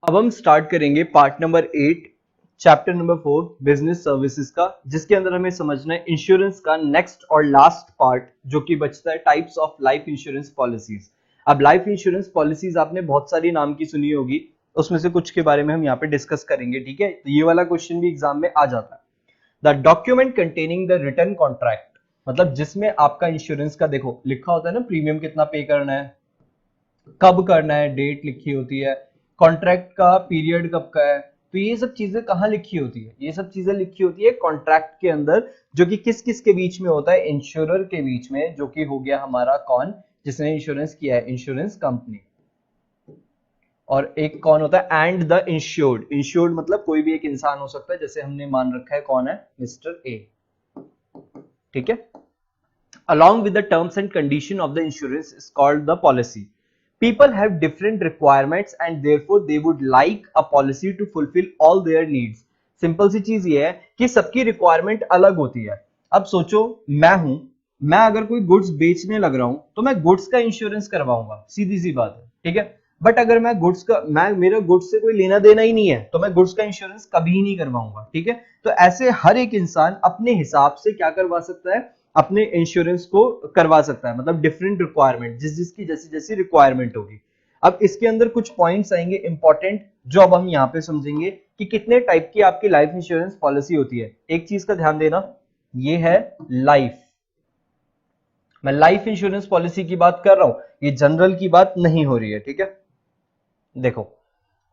अब हम स्टार्ट करेंगे part number 8 chapter number 4 business services का, जिसके अंदर हमें समझना है इंश्योरेंस का नेक्स्ट और लास्ट पार्ट जो कि बचता है types of life insurance policies. अब लाइफ इंश्योरेंस पॉलिसीज आपने बहुत सारी नाम की सुनी होगी, उसमें से कुछ के बारे में हम यहाँ पे डिस्कस करेंगे। ठीक है, तो ये वाला क्वेश्चन भी एग्जाम में आ जाता है। The document containing the return contract, मतलब जिसमें आपका इंश्योरेंस का देखो लिखा होता है ना, प्रीमियम कितना पे करना है, कब करना है, डेट लिखी होती है, कॉन्ट्रैक्ट का पीरियड कब का है। तो ये सब चीजें कहाँ लिखी होती है? ये सब चीजें लिखी होती है कॉन्ट्रैक्ट के अंदर, जो कि किस किस के बीच में होता है? इंश्योरर के बीच में, जो कि हो गया हमारा कौन, जिसने इंश्योरेंस किया है, इंश्योरेंस कंपनी। और एक कौन होता है? And the insured. इंश्योर्ड मतलब कोई भी एक इंसान हो सकता है, जैसे हमने मान रखा है कौन है, मिस्टर ए। ठीक है, along with the terms and condition of the insurance is called the policy. People have different requirements and therefore they would like a policy to fulfill all their needs. Simple सी चीज ये है कि सबकी requirement अलग होती है। अब सोचो, मैं अगर कोई गुड्स बेचने लग रहा हूं तो मैं गुड्स का इंश्योरेंस करवाऊंगा, सीधी सी बात है। ठीक है, बट अगर मेरा गुड्स से कोई लेना देना ही नहीं है तो मैं गुड्स का इंश्योरेंस कभी ही नहीं करवाऊंगा। ठीक है, तो ऐसे हर एक इंसान अपने हिसाब से क्या करवा सकता है, अपने इंश्योरेंस को करवा सकता है, मतलब डिफरेंट रिक्वायरमेंट, जिसकी जैसी जैसी रिक्वायरमेंट होगी। अब इसके अंदर कुछ पॉइंट्स आएंगे इंपॉर्टेंट, जो अब हम यहाँ पे समझेंगे कि कितने टाइप की आपकी लाइफ इंश्योरेंस पॉलिसी होती है। एक चीज का ध्यान देना, ये है लाइफ, मैं लाइफ इंश्योरेंस पॉलिसी की बात कर रहा हूं, ये जनरल की बात नहीं हो रही है। ठीक है, देखो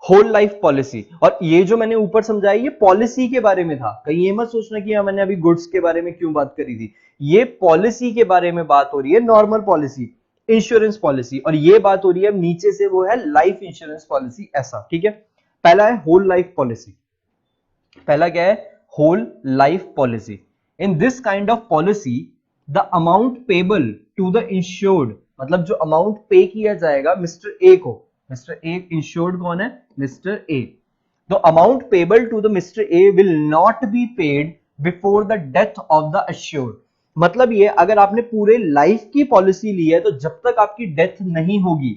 होल लाइफ पॉलिसी, और ये जो मैंने ऊपर समझाया ये पॉलिसी के बारे में था, कहीं ये मत सोचना कि मैंने अभी गुड्स के बारे में क्यों बात करी थी। ये पॉलिसी के बारे में बात हो रही है, नॉर्मल पॉलिसी, इंश्योरेंस पॉलिसी, और ये बात हो रही है नीचे से, वो है लाइफ इंश्योरेंस पॉलिसी। ऐसा, ठीक है। पहला है होल लाइफ पॉलिसी। पहला क्या है? Whole life policy. In this kind of policy the amount payable to the insured, मतलब जो अमाउंट पे किया जाएगा मिस्टर ए को, मिस्टर ए इंश्योर्ड कौन है? Mister A. The amount payable to the mister A will not be paid before the death of the assured. मतलब ये, अगर आपने पूरे लाइफ की पॉलिसी ली है तो जब तक आपकी डेथ नहीं होगी,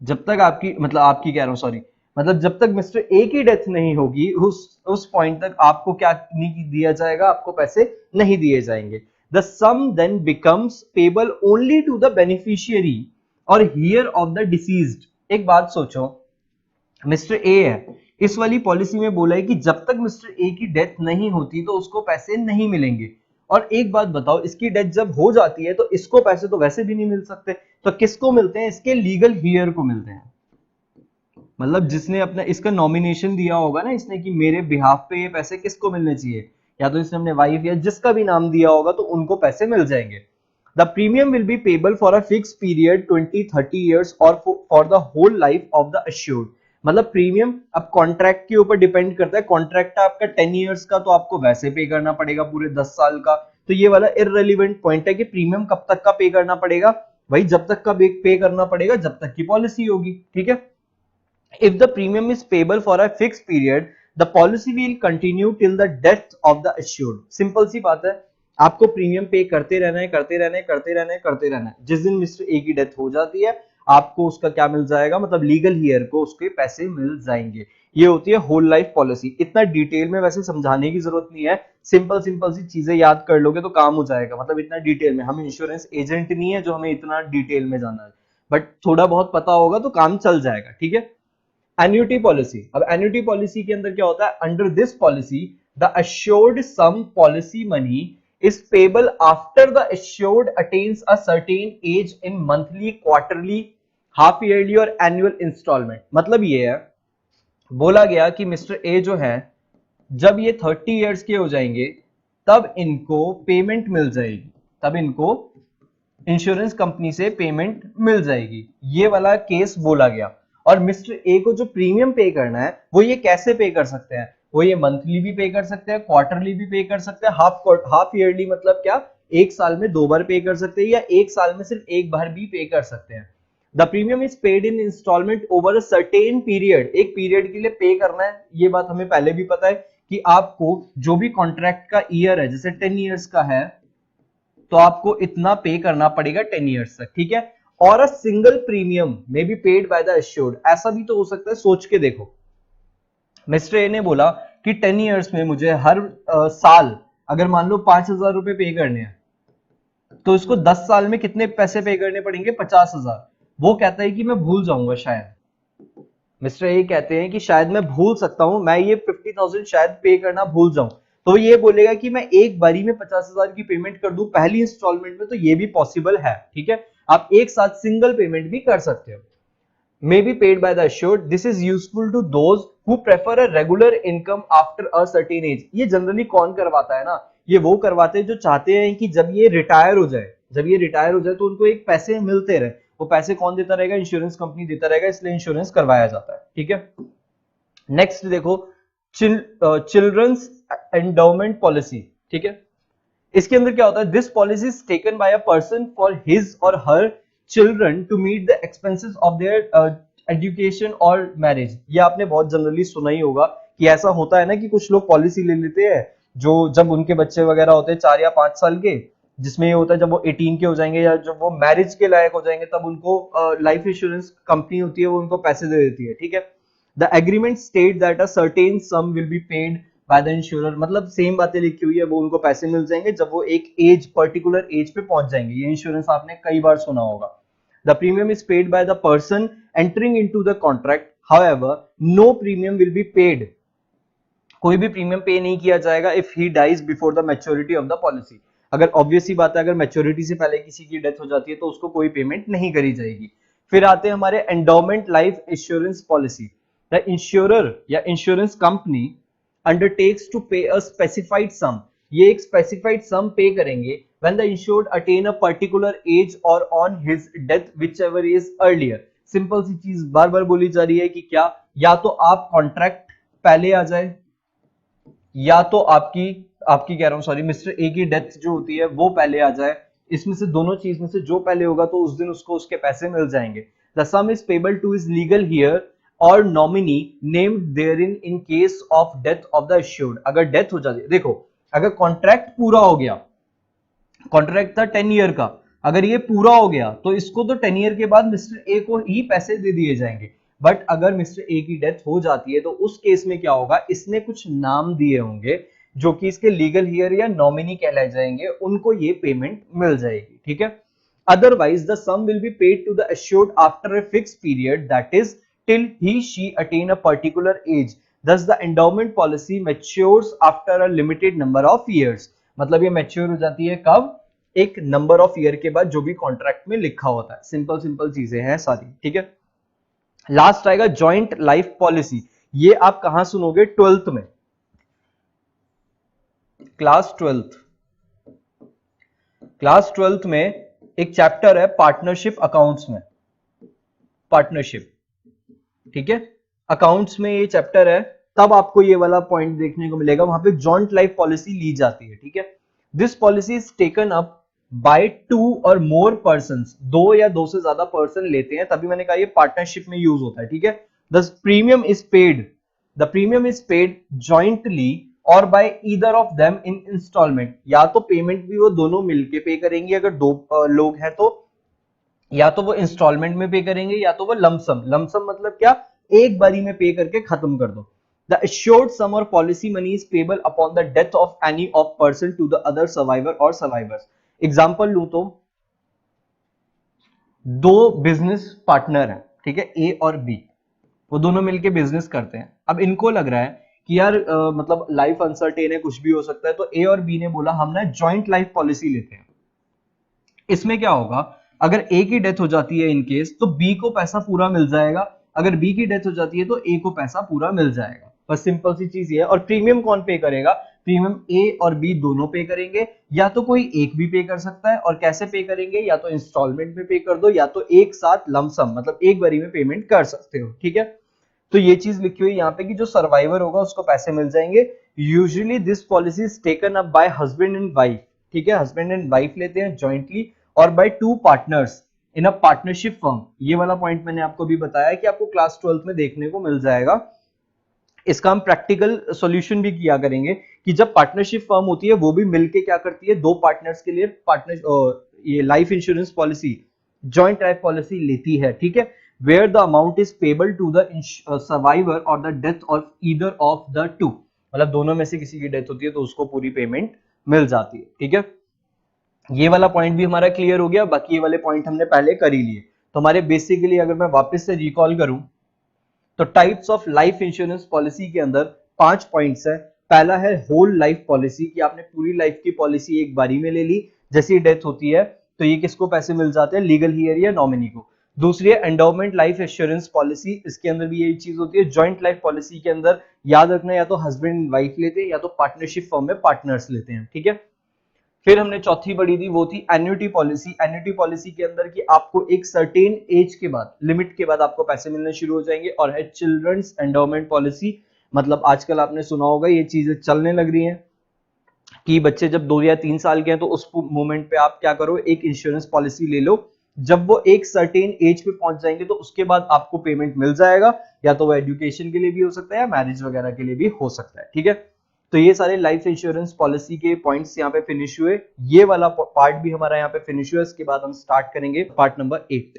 जब तक आपकी, मतलब आपकी कह रहा हूं, सॉरी, मतलब जब तक मिस्टर ए की डेथ नहीं होगी उस पॉइंट तक आपको क्या नहीं दिया जाएगा, आपको पैसे नहीं दिए जाएंगे। The sum then becomes payable only to the beneficiary और हियर ऑफ द डिसीज्ड। एक बात सोचो, मिस्टर ए है, इस वाली पॉलिसी में बोला है कि जब तक मिस्टर ए की डेथ नहीं होती तो उसको पैसे नहीं मिलेंगे। और एक बात बताओ, इसकी डेथ जब हो जाती है तो इसको पैसे तो वैसे भी नहीं मिल सकते, तो किसको मिलते हैं? इसके लीगल हियर को मिलते हैं, मतलब जिसने अपना इसका नॉमिनेशन दिया होगा ना इसने, कि मेरे बिहाफ पे ये पैसे किसको मिलने चाहिए, या तो इसने अपने वाइफ या जिसका भी नाम दिया होगा तो उनको पैसे मिल जाएंगे। The premium will be payable for a fix period 20-30 years और for the whole life of the assured. मतलब प्रीमियम अब कॉन्ट्रैक्ट के ऊपर डिपेंड करता है। कॉन्ट्रैक्ट आपका 10 years का तो आपको वैसे पे करना पड़ेगा पूरे 10 साल का, तो ये वाला इररिलेवेंट पॉइंट है कि प्रीमियम कब तक का पे करना पड़ेगा, भाई जब तक का पे करना पड़ेगा जब तक की पॉलिसी होगी। ठीक है, if the premium is payable for a fixed period, the policy will continue till the death of the assured। Simple सी बात है, आपको प्रीमियम पे करते रहना है, करते रहना है, करते रहना है, करते रहना है। जिस दिन मिस्टर ए की डेथ हो जाती है आपको उसका क्या मिल जाएगा, मतलब लीगल हियर को उसके पैसे मिल जाएंगे। ये होती है होल लाइफ पॉलिसी। इतना डिटेल में वैसे समझाने की जरूरत नहीं है, सिंपल सिंपल सी चीजें याद कर लोगे तो काम हो जाएगा। मतलब इतना डिटेल में, हम इंश्योरेंस एजेंट नहीं है जो हमें इतना डिटेल में जाना है, बट थोड़ा बहुत पता होगा तो काम चल जाएगा। ठीक है, एन्युटी पॉलिसी। अब एन्युटी पॉलिसी के अंदर क्या होता है? Under this policy the assured sum policy money is payable after the assured attains a certain age in monthly, quarterly, half yearly और एनुअल इंस्टॉलमेंट। मतलब ये है, बोला गया कि मिस्टर ए जो है जब ये 30 इयर्स के हो जाएंगे तब इनको पेमेंट मिल जाएगी, तब इनको इंश्योरेंस कंपनी से पेमेंट मिल जाएगी। ये वाला केस बोला गया। और मिस्टर ए को जो प्रीमियम पे करना है वो ये कैसे पे कर सकते हैं? वो ये मंथली भी पे कर सकते हैं, क्वार्टरली भी पे कर सकते हैं, हाफ ईयरली मतलब क्या, एक साल में 2 बार पे कर सकते हैं, या एक साल में सिर्फ एक बार भी पे कर सकते हैं। The premium is paid in instalment over a certain period. एक पीरियड के लिए पे करना है, ये बात हमें पहले भी पता है कि आपको जो भी कॉन्ट्रैक्ट का ईयर है, जैसे 10 इयर्स का है तो आपको इतना पे करना पड़ेगा 10 इयर्स तक। ठीक है, और a single premium may be paid by the assured. ऐसा भी तो हो सकता है, सोच के देखो। मिस्टर ए ने बोला कि 10 इयर्स में मुझे हर साल अगर मान लो 5,000 रुपए पे करने हैं, तो इसको 10 साल में कितने पैसे पे करने पड़ेंगे? 50,000। वो कहता है कि मैं भूल जाऊंगा शायद। मिस्टर ए कहते हैं कि शायद मैं भूल सकता हूं, मैं ये 50,000 शायद पे करना भूल जाऊं। तो ये बोलेगा कि मैं एक बारी में 50,000 की पेमेंट कर दूं पहली इंस्टॉलमेंट में, तो ये भी पॉसिबल है। ठीक है, आप एक साथ सिंगल पेमेंट भी कर सकते हो। may be paid by the assured. This is useful to those who prefer a regular income after a certain age. ये जनरली कौन करवाता है ना? ये वो करवाते हैं जो चाहते हैं कि जब ये रिटायर हो जाए, तो उनको एक पैसे मिलते रहे। वो पैसे कौन देता रहेगा? इंश्योरेंस कंपनी देता रहेगा, इसलिए इंश्योरेंस करवाया जाता है। ठीक है, नेक्स्ट देखो, चिल्ड्रंस एंडाउमेंट पॉलिसी। ठीक है, इसके अंदर क्या होता है? This policy is taken by a person for his or her children to meet the expenses of their education और मैरिज। ये आपने बहुत जनरली सुना ही होगा कि ऐसा होता है ना कि कुछ लोग पॉलिसी ले लेते हैं जो जब उनके बच्चे वगैरह होते हैं 4 या 5 साल के, जिसमें ये होता है जब वो 18 के हो जाएंगे या जब वो मैरिज के लायक हो जाएंगे, तब उनको लाइफ इंश्योरेंस कंपनी होती है वो उनको पैसे दे देती है। ठीक है, the agreement state that a certain some will be paid by the insurer. मतलब सेम बातें लिखी हुई है, वो उनको पैसे मिल जाएंगे जब वो एक एज, पर्टिकुलर एज पे पहुंच जाएंगे। ये इंश्योरेंस आपने कई बार सुना होगा। The premium is paid by the person entering into the contract, however no premium will be paid. कोई भी प्रीमियम पे नहीं किया जाएगा if he dies before the maturity of the policy. अगर ऑब्वियस ही बात है, अगर मैच्योरिटी से पहले किसी की डेथ हो जाती है तो उसको कोई पेमेंट नहीं करी जाएगी। फिर आते हैं हमारे endowment life insurance policy. The insurer या insurance company undertakes to pay a specified sum. ये एक specified sum पे करेंगे when the insured attain a particular age or on his death whichever is earlier. Simple सी चीज बार बार बोली जा रही है कि क्या, या तो आप कॉन्ट्रैक्ट पहले आ जाए, या तो आपकी आपकी कह रहा हूं सॉरी, मिस्टर ए की डेथ जो होती है वो पहले आ जाए। इसमें से दोनों चीज में से जो पहले होगा तो उस दिन उसको उसके पैसे मिल जाएंगे। The sum is payable to his legal heir or nominee named therein in case of death of the assured. अगर डेथ हो जाती है, देखो अगर कॉन्ट्रैक्ट पूरा हो गया, कॉन्ट्रैक्ट था 10 ईयर का, अगर ये पूरा हो गया तो इसको तो 10 ईयर के बाद मिस्टर ए को ही पैसे दे दिए जाएंगे। बट अगर मिस्टर ए की डेथ हो जाती है तो उस केस में क्या होगा? इसने कुछ नाम दिए होंगे जो कि इसके लीगल हियर या नॉमिनी कहलाए जाएंगे, उनको ये पेमेंट मिल जाएगी। ठीक है, otherwise the sum will be paid to the assured after a fixed period that is till he she attain a particular age. Thus the endowment policy matures after a limited number of years. मतलब ये mature हो जाती है कब? एक number of year के बाद, जो भी कॉन्ट्रैक्ट में लिखा होता है। सिंपल सिंपल चीजें हैं सारी। ठीक है, लास्ट आएगा जॉइंट लाइफ पॉलिसी। ये आप कहां सुनोगे? 12th में, क्लास 12th में एक चैप्टर है पार्टनरशिप अकाउंट्स में, पार्टनरशिप। ठीक है, अकाउंट्स में ये चैप्टर है, तब आपको ये वाला पॉइंट देखने को मिलेगा, वहां पे जॉइंट लाइफ पॉलिसी ली जाती है। ठीक है, this policy is taken up bye 2 और मोर पर्संस। 2 या 2 से ज्यादा पर्सन लेते हैं, तभी मैंने कहा ये पार्टनरशिप में यूज होता है। ठीक है, the premium is paid jointly और by either of them in instalment. या तो पेमेंट भी वो दोनों मिलके पे करेंगे अगर 2 लोग हैं तो, या तो वो इंस्टॉलमेंट में पे करेंगे, या तो वो लमसम। लमसम मतलब क्या? एक बारी में पे करके खत्म कर दो। द एश्योर्ड सम और policy money is payable upon the death of any of person to the other survivor और सर्वाइवर्स। एग्जांपल लूं तो 2 बिजनेस पार्टनर हैं, ठीक है, ए और बी, वो दोनों मिलके बिजनेस करते हैं। अब इनको लग रहा है कि यार मतलब लाइफ अनसर्टेन है, कुछ भी हो सकता है, तो ए और बी ने बोला हम ना जॉइंट लाइफ पॉलिसी लेते हैं। इसमें क्या होगा? अगर ए की डेथ हो जाती है इन केस, तो बी को पैसा पूरा मिल जाएगा, अगर बी की डेथ हो जाती है तो ए को पैसा पूरा मिल जाएगा। बस सिंपल सी चीज ये है। और प्रीमियम कौन पे करेगा? प्रीमियम ए और बी दोनों पे करेंगे, या तो कोई एक भी पे कर सकता है। और कैसे पे करेंगे? या तो इंस्टॉलमेंट में पे कर दो, या तो एक साथ लमसम, मतलब एक बारी में पेमेंट कर सकते हो। ठीक है, तो ये चीज लिखी हुई यहाँ पे कि जो सर्वाइवर होगा उसको पैसे मिल जाएंगे। Usually this policy is taken up by husband and wife. ठीक है, हस्बैंड एंड वाइफ लेते हैं जॉइंटली, और by 2 partners in a partnership firm. ये वाला पॉइंट मैंने आपको भी बताया कि आपको क्लास 12th में देखने को मिल जाएगा। इसका हम प्रैक्टिकल सॉल्यूशन भी किया करेंगे कि जब पार्टनरशिप फर्म होती है वो भी मिलके क्या करती है, 2 पार्टनर्स के लिए पार्टनर ये life insurance policy joint life policy लेती है, ठीक है, where the amount is payable to the survivor on the death of either of the two, मतलब दोनों में से किसी की डेथ होती है तो उसको पूरी पेमेंट मिल जाती है, ठीक है। ये वाला पॉइंट भी हमारा क्लियर हो गया, बाकी ये वाले पॉइंट हमने पहले कर ही लिए। तो हमारे बेसिकली अगर मैं वापस से रिकॉल करूं तो types of life insurance policy के अंदर 5 पॉइंट्स है। पहला है होल लाइफ पॉलिसी, कि आपने पूरी लाइफ की पॉलिसी एक बारी में ले ली, जैसी डेथ होती है तो ये किसको पैसे मिल जाते हैं, लीगल हियर या नॉमिनी को। दूसरी है एंडोमेंट लाइफ इंश्योरेंस पॉलिसी, इसके अंदर भी यही चीज होती है। जॉइंट लाइफ पॉलिसी के अंदर याद रखना या तो हस्बैंड वाइफ लेते हैं या तो पार्टनरशिप फॉर्म में पार्टनर्स लेते हैं, ठीक है। फिर हमने चौथी पढ़ी थी वो थी एन्युटी पॉलिसी। एन्युटी पॉलिसी के अंदर कि आपको एक सर्टेन एज के बाद, लिमिट के बाद आपको पैसे मिलने शुरू हो जाएंगे। और है चिल्ड्रंस एंडोमेंट पॉलिसी, मतलब आजकल आपने सुना होगा ये चीजें चलने लग रही हैं कि बच्चे जब 2 या 3 साल के हैं तो उस मोमेंट पे आप क्या करो, एक इंश्योरेंस पॉलिसी ले लो। जब वो एक सर्टेन एज पे पहुंच जाएंगे तो उसके बाद आपको पेमेंट मिल जाएगा, या तो वो एजुकेशन के लिए भी हो सकता है या मैरिज वगैरह के लिए भी हो सकता है, ठीक है। तो ये सारे लाइफ इंश्योरेंस पॉलिसी के पॉइंट्स यहाँ पे फिनिश हुए। ये वाला पार्ट भी हमारा यहाँ पे फिनिश हुआ। इसके बाद हम स्टार्ट करेंगे पार्ट नंबर 8।